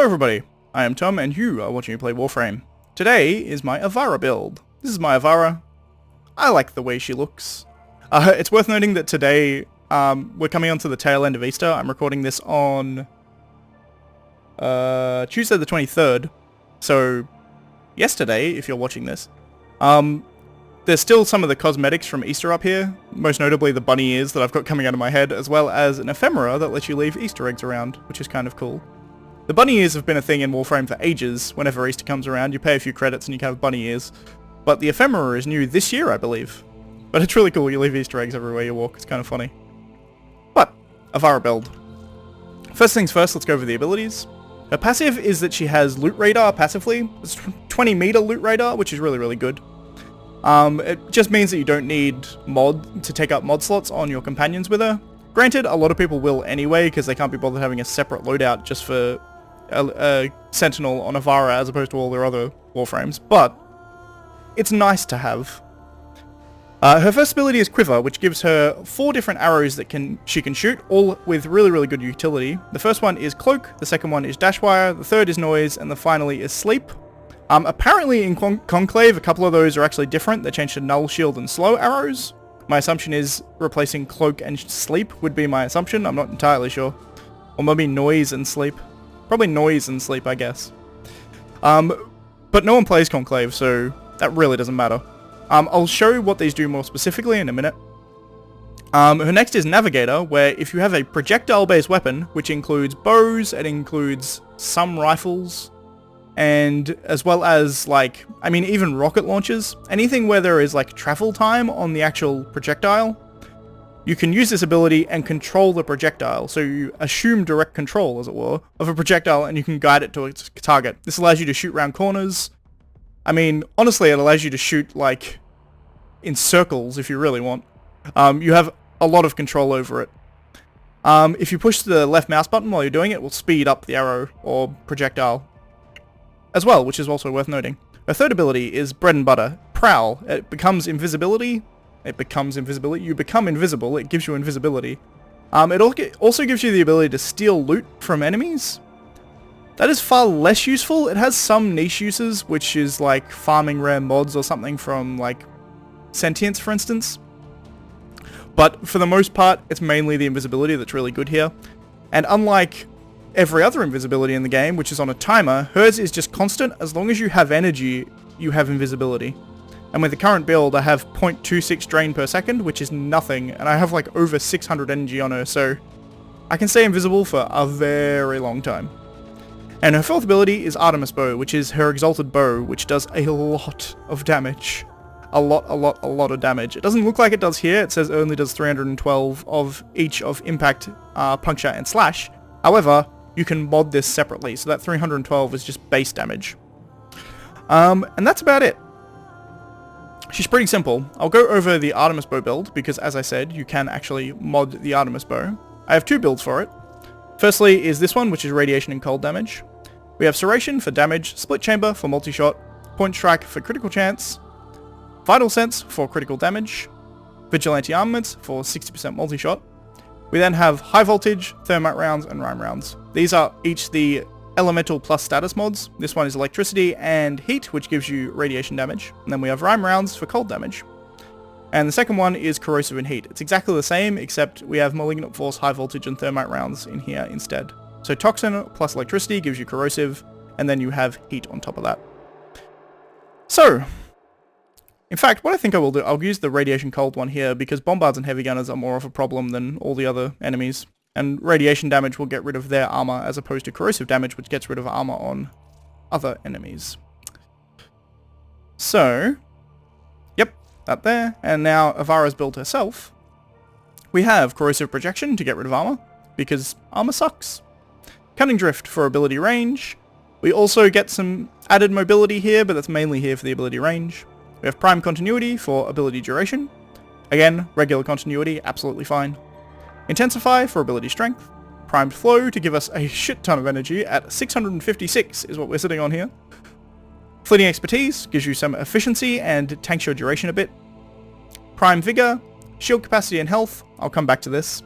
everybody, I am Tom and you are watching me play Warframe. Today is my Ivara build. This is my Ivara. I like the way she looks. It's worth noting that today we're coming onto the tail end of Easter. I'm recording this on Tuesday the 23rd. So yesterday, if you're watching this. There's still some of the cosmetics from Easter up here, most notably the bunny ears that I've got coming out of my head, as well as an ephemera that lets you leave Easter eggs around, which is kind of cool. The bunny ears have been a thing in Warframe for ages. Whenever Easter comes around, you pay a few credits and you can have bunny ears. But the ephemera is new this year, I believe. But it's really cool, you leave Easter eggs everywhere you walk, it's kind of funny. But, Ivara build. First things first, let's go over the abilities. Her passive is that she has loot radar passively. It's 20 meter loot radar, which is really, really good. It just means that you don't need mod to take up mod slots on your companions with her. Granted, a lot of people will anyway, because they can't be bothered having a separate loadout just for a Sentinel on Ivara as opposed to all their other Warframes, but it's nice to have. Her first ability is Quiver, which gives her 4 different arrows that she can shoot, all with really, really good utility. The first one is Cloak, the second one is Dashwire, the third is Noise, and the finally is Sleep. Apparently in Conclave, a couple of those are actually different. They changed to Null, Shield, and Slow arrows. My assumption is replacing Cloak and Sleep would be my assumption. I'm not entirely sure. Or maybe Noise and Sleep. Probably Noise and Sleep, I guess. But no one plays Conclave, so that really doesn't matter. I'll show you what these do more specifically in a minute. Her next is Navigator, where if you have a projectile-based weapon, which includes bows, it includes some rifles, and as well as, like, I mean, even rocket launchers, anything where there is, like, travel time on the actual projectile, you can use this ability and control the projectile. So you assume direct control, as it were, of a projectile, and you can guide it to its target. This allows you to shoot around corners. I mean, honestly, it allows you to shoot, like, in circles, if you really want. You have a lot of control over it. If you push the left mouse button while you're doing it, it will speed up the arrow or projectile as well, which is also worth noting. Her third ability is Bread and Butter, Prowl. It becomes invisibility. You become invisible. It gives you invisibility. It also gives you the ability to steal loot from enemies. That is far less useful. It has some niche uses, which is like farming rare mods or something from like Sentience, for instance. But for the most part, it's mainly the invisibility that's really good here. And unlike every other invisibility in the game, which is on a timer, hers is just constant. As long as you have energy, you have invisibility. And with the current build, I have 0.26 drain per second, which is nothing, and I have like over 600 energy on her, so I can stay invisible for a very long time. And her fourth ability is Artemis Bow, which is her exalted bow, which does a lot of damage. A lot of damage. It doesn't look like it does here. It says it only does 312 of each of impact, puncture, and slash. However, you can mod this separately, so that 312 is just base damage. And that's about it. She's pretty simple. I'll go over the Artemis Bow build, because as I said, you can actually mod the Artemis Bow. I have 2 builds for it. Firstly is this one, which is Radiation and Cold damage. We have Serration for damage, Split Chamber for multi-shot, Point Strike for critical chance, Vital Sense for critical damage, Vigilante Armaments for 60% multi-shot. We then have High Voltage, Thermite rounds, and Rime rounds. These are each the Elemental plus status mods. This one is Electricity and Heat, which gives you radiation damage. And then we have Rime rounds for cold damage. And the second one is Corrosive and Heat. It's exactly the same, except we have Malignant Force, High Voltage, and Thermite rounds in here instead. So Toxin plus Electricity gives you Corrosive, and then you have Heat on top of that. So, in fact, what I think I will do, I'll use the Radiation Cold one here, because Bombards and Heavy Gunners are more of a problem than all the other enemies. And radiation damage will get rid of their armor, as opposed to corrosive damage, which gets rid of armor on other enemies. So, yep, that there. And now Ivara's build herself. We have Corrosive Projection to get rid of armor, because armor sucks. Cunning Drift for ability range. We also get some added mobility here, but that's mainly here for the ability range. We have Prime Continuity for ability duration. Again, regular continuity, absolutely fine. Intensify for ability strength. Primed Flow to give us a shit ton of energy at 656 is what we're sitting on here. Fleeting Expertise gives you some efficiency and tanks your duration a bit. Prime Vigor, shield capacity and health, I'll come back to this.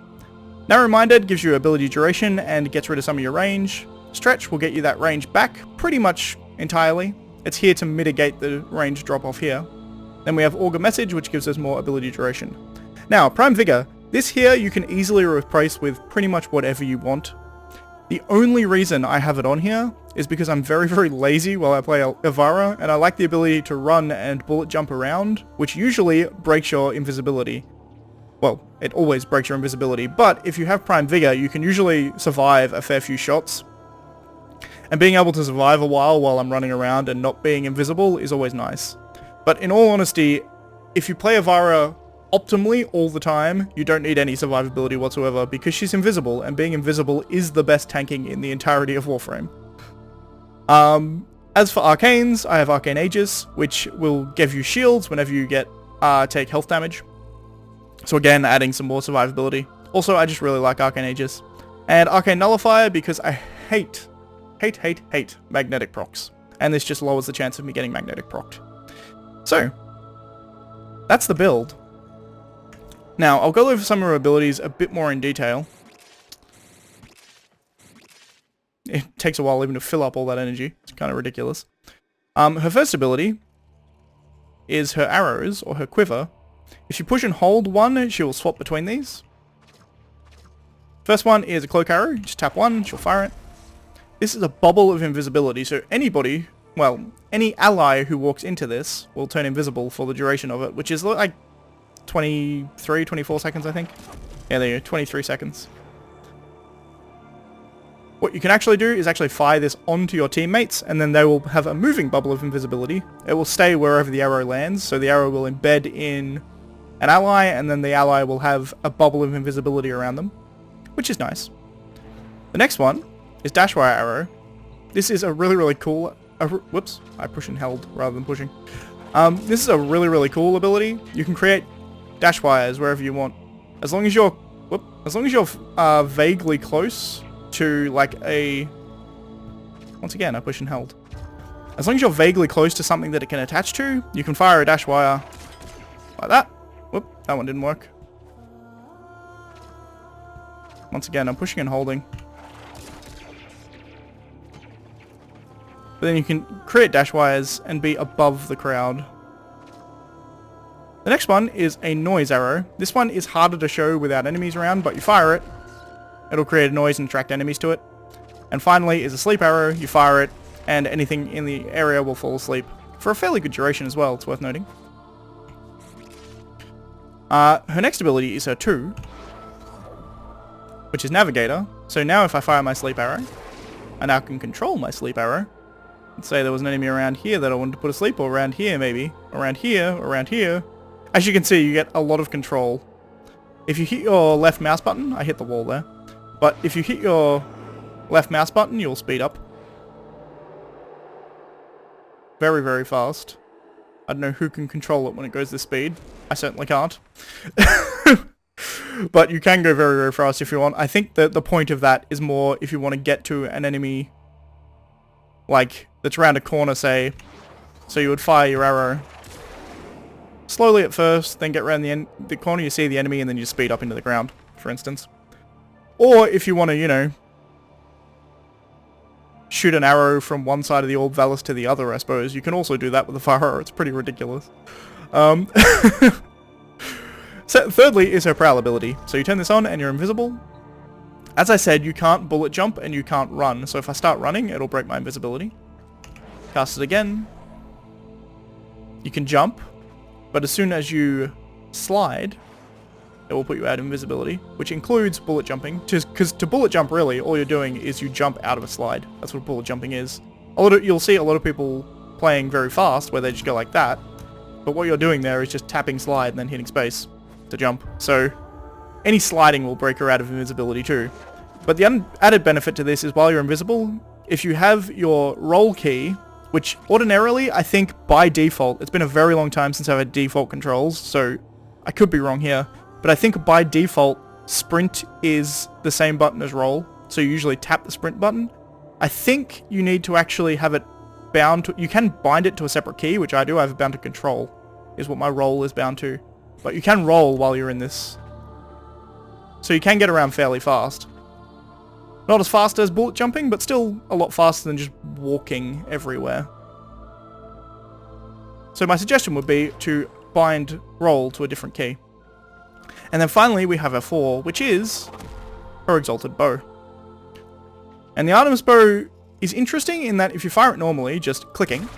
Narrow-Minded gives you ability duration and gets rid of some of your range. Stretch will get you that range back pretty much entirely. It's here to mitigate the range drop off here. Then we have Augur Message, which gives us more ability duration. Now, Prime Vigor. This here you can easily replace with pretty much whatever you want. The only reason I have it on here is because I'm very, very lazy while I play Ivara, and I like the ability to run and bullet jump around, which usually breaks your invisibility. Well, it always breaks your invisibility, but if you have Prime Vigor, you can usually survive a fair few shots. And being able to survive a while I'm running around and not being invisible is always nice. But in all honesty, if you play Ivara optimally all the time, you don't need any survivability whatsoever because she's invisible, and being invisible is the best tanking in the entirety of Warframe. As for arcanes, I have Arcane Aegis, which will give you shields whenever you take health damage. So again, adding some more survivability. Also, I just really like Arcane Aegis. And Arcane Nullifier because I hate magnetic procs. And this just lowers the chance of me getting magnetic procced. So, that's the build. Now, I'll go over some of her abilities a bit more in detail. It takes a while even to fill up all that energy. It's kind of ridiculous. Her first ability is her arrows, or her quiver. If you push and hold one, she will swap between these. First one is a cloak arrow. Just tap one, she'll fire it. This is a bubble of invisibility, so anybody, well, any ally who walks into this will turn invisible for the duration of it, which is like 23, 24 seconds, I think. Yeah, there you go, 23 seconds. What you can actually do is actually fire this onto your teammates, and then they will have a moving bubble of invisibility. It will stay wherever the arrow lands, so the arrow will embed in an ally, and then the ally will have a bubble of invisibility around them, which is nice. The next one is Dash Wire Arrow. This is a really cool... whoops, I push and held rather than pushing. This is a really cool ability. You can create dash wires wherever you want, as long as you're vaguely close to like a... Once again, I push and held. As long as you're vaguely close to something that it can attach to, you can fire a dash wire like that. Whoop, that one didn't work. Once again, I'm pushing and holding. But then you can create dash wires and be above the crowd. The next one is a noise arrow. This one is harder to show without enemies around, but you fire it, it'll create a noise and attract enemies to it. And finally is a sleep arrow. You fire it, and anything in the area will fall asleep. For a fairly good duration as well, it's worth noting. Her next ability is her 2, which is Navigator. So now if I fire my sleep arrow, I now can control my sleep arrow. Let's say there was an enemy around here that I wanted to put asleep, or around here maybe, around here, around here. As you can see, you get a lot of control. If you hit your left mouse button, I hit the wall there, but if you hit your left mouse button, you'll speed up. Very fast. I don't know who can control it when it goes this speed. I certainly can't. But you can go very fast if you want. I think that the point of that is more if you want to get to an enemy, like, that's around a corner, say. So you would fire your arrow slowly at first, then get around the corner, you see the enemy, and then you speed up into the ground, for instance. Or if you want to, you know, shoot an arrow from one side of the Orb Valis to the other, I suppose, you can also do that with a fire arrow. It's pretty ridiculous. So thirdly is her Prowl ability. So you turn this on and you're invisible. As I said, you can't bullet jump and you can't run, so if I start running, it'll break my invisibility. Cast it again. You can jump, but as soon as you slide, it will put you out of invisibility, which includes bullet jumping. Because to bullet jump, really, all you're doing is you jump out of a slide. That's what bullet jumping is. You'll see a lot of people playing very fast, where they just go like that, but what you're doing there is just tapping slide and then hitting space to jump. So any sliding will break her out of invisibility too. But the added benefit to this is while you're invisible, if you have your roll key, which ordinarily, I think by default, it's been a very long time since I've had default controls, so I could be wrong here, but I think by default, sprint is the same button as roll, so you usually tap the sprint button. I think you need to actually have it bound to, you can bind it to a separate key, which I do, I have it bound to control, is what my roll is bound to. But you can roll while you're in this. So you can get around fairly fast. Not as fast as bullet jumping, but still a lot faster than just walking everywhere. So my suggestion would be to bind roll to a different key. And then finally we have our 4, which is her Exalted Bow. And the Artemis Bow is interesting in that if you fire it normally, just clicking,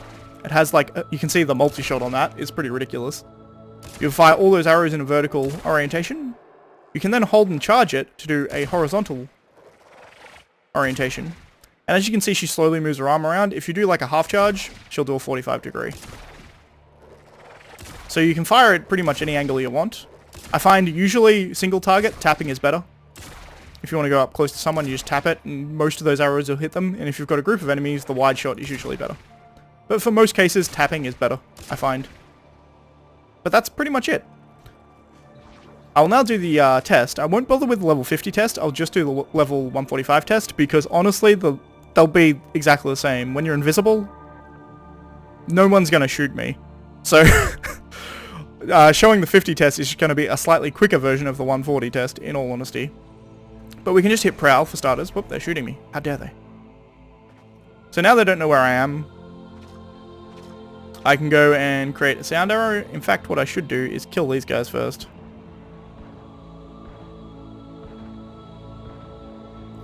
it has like, you can see the multi-shot on that is pretty ridiculous. You fire all those arrows in a vertical orientation. You can then hold and charge it to do a horizontal orientation. And as you can see, she slowly moves her arm around. If you do like a half charge, she'll do a 45 degree. So you can fire it pretty much any angle you want. I find usually single target, tapping is better. If you want to go up close to someone, you just tap it, and most of those arrows will hit them. And if you've got a group of enemies, the wide shot is usually better. But for most cases, tapping is better, I find. But that's pretty much it. I'll now do the test. I won't bother with the level 50 test, I'll just do the level 145 test, because honestly, they'll be exactly the same. When you're invisible, no one's going to shoot me. So, showing the 50 test is going to be a slightly quicker version of the 140 test, in all honesty. But we can just hit Prowl for starters. Whoop, they're shooting me. How dare they? So now they don't know where I am. I can go and create a sound arrow. In fact, what I should do is kill these guys first.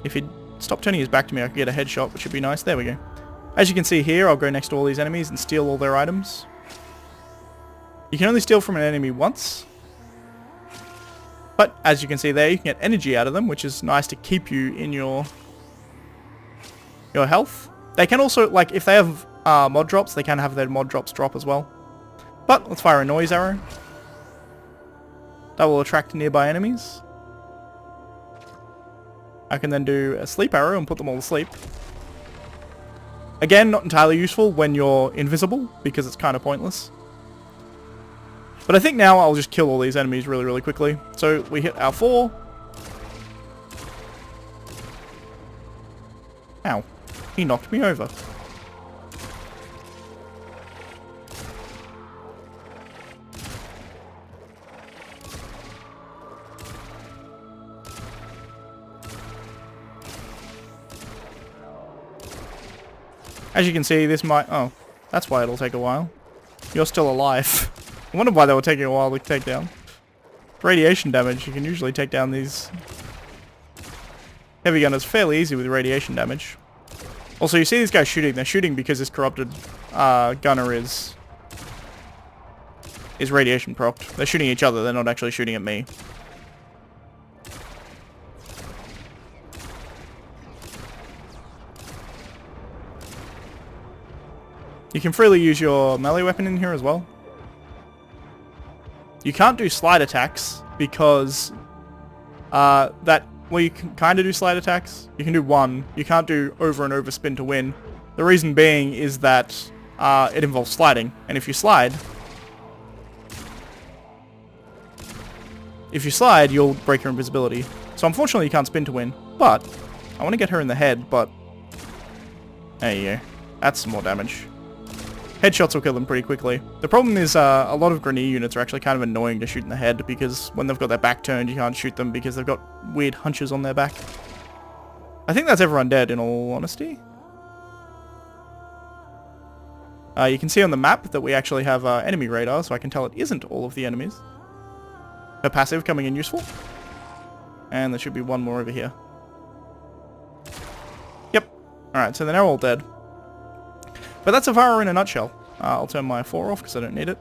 If he'd stop turning his back to me, I could get a headshot, which would be nice. There we go. As you can see here, I'll go next to all these enemies and steal all their items. You can only steal from an enemy once. But, as you can see there, you can get energy out of them, which is nice to keep you in your health. They can also, like, if they have mod drops, they can have their mod drops drop as well. But, let's fire a noise arrow. That will attract nearby enemies. I can then do a sleep arrow and put them all to sleep. Again, not entirely useful when you're invisible, because it's kind of pointless. But I think now I'll just kill all these enemies really, really quickly. So we hit our 4. Ow. He knocked me over. As you can see, this might... Oh, that's why it'll take a while. You're still alive. I wonder why they were taking a while to take down. Radiation damage, you can usually take down these heavy gunners fairly easy with radiation damage. Also, you see these guys shooting. They're shooting because this corrupted gunner is radiation procced. They're shooting each other, they're not actually shooting at me. You can freely use your melee weapon in here as well. You can't do slide attacks because well, you can kind of do slide attacks. You can do one. You can't do over and over spin to win. The reason being is that it involves sliding, and if you slide, you'll break your invisibility. So unfortunately, you can't spin to win. But I want to get her in the head. But there you go. That's some more damage. Headshots will kill them pretty quickly. The problem is a lot of grenade units are actually kind of annoying to shoot in the head because when they've got their back turned, you can't shoot them because they've got weird hunches on their back. I think that's everyone dead, in all honesty. You can see on the map that we actually have enemy radar, so I can tell it isn't all of the enemies. Her passive coming in useful. And there should be one more over here. Yep. Alright, so they're now all dead. But that's Ivara in a nutshell. I'll turn my 4 off because I don't need it.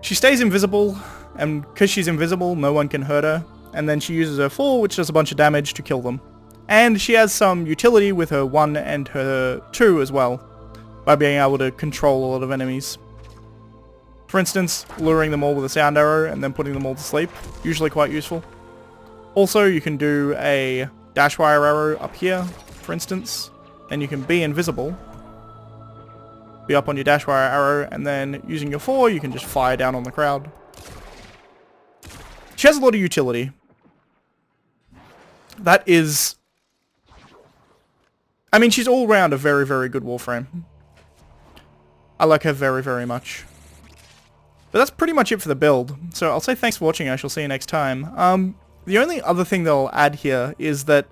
She stays invisible, and because she's invisible, no one can hurt her. And then she uses her 4, which does a bunch of damage to kill them. And she has some utility with her 1 and her 2 as well, by being able to control a lot of enemies. For instance, luring them all with a sound arrow and then putting them all to sleep. Usually quite useful. Also, you can do a dash wire arrow up here, for instance. And you can be invisible, be up on your dash wire arrow, and then using your 4, you can just fire down on the crowd. She has a lot of utility. That is... I mean, she's all round a very, very good Warframe. I like her very, very much. But that's pretty much it for the build. So I'll say thanks for watching, I shall see you next time. The only other thing they'll add here is that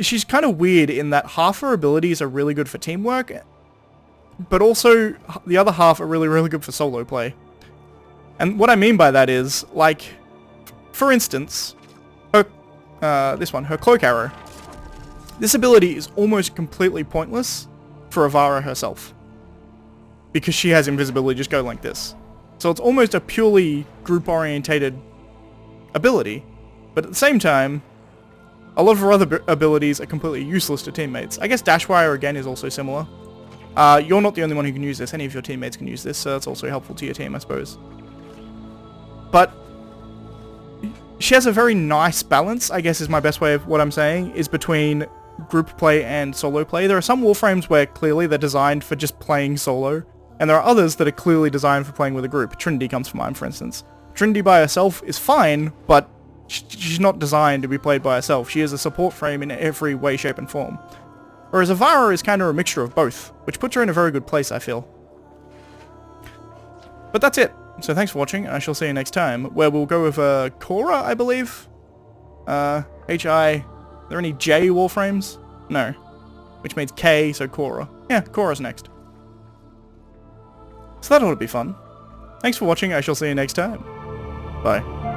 she's kind of weird in that half her abilities are really good for teamwork, but also the other half are really, really good for solo play. And what I mean by that is, like, for instance, her, her cloak arrow. This ability is almost completely pointless for Ivara herself, because she has invisibility just go like this. So it's almost a purely group-orientated ability, but at the same time, a lot of her other abilities are completely useless to teammates. I guess Dash Wire, again, is also similar. You're not the only one who can use this. Any of your teammates can use this, so that's also helpful to your team, I suppose. But she has a very nice balance, I guess is my best way of what I'm saying, is between group play and solo play. There are some Warframes where clearly they're designed for just playing solo, and there are others that are clearly designed for playing with a group. Trinity comes to mind, for instance. Trinity by herself is fine, but she's not designed to be played by herself. She is a support frame in every way, shape, and form. Whereas Ivara is kind of a mixture of both, which puts her in a very good place, I feel. But that's it. So thanks for watching, and I shall see you next time, where we'll go with Cora, I believe? H-I... Are there any J Warframes? No. Which means K, so Cora. Yeah, Cora's next. So that ought to be fun. Thanks for watching, I shall see you next time. Bye.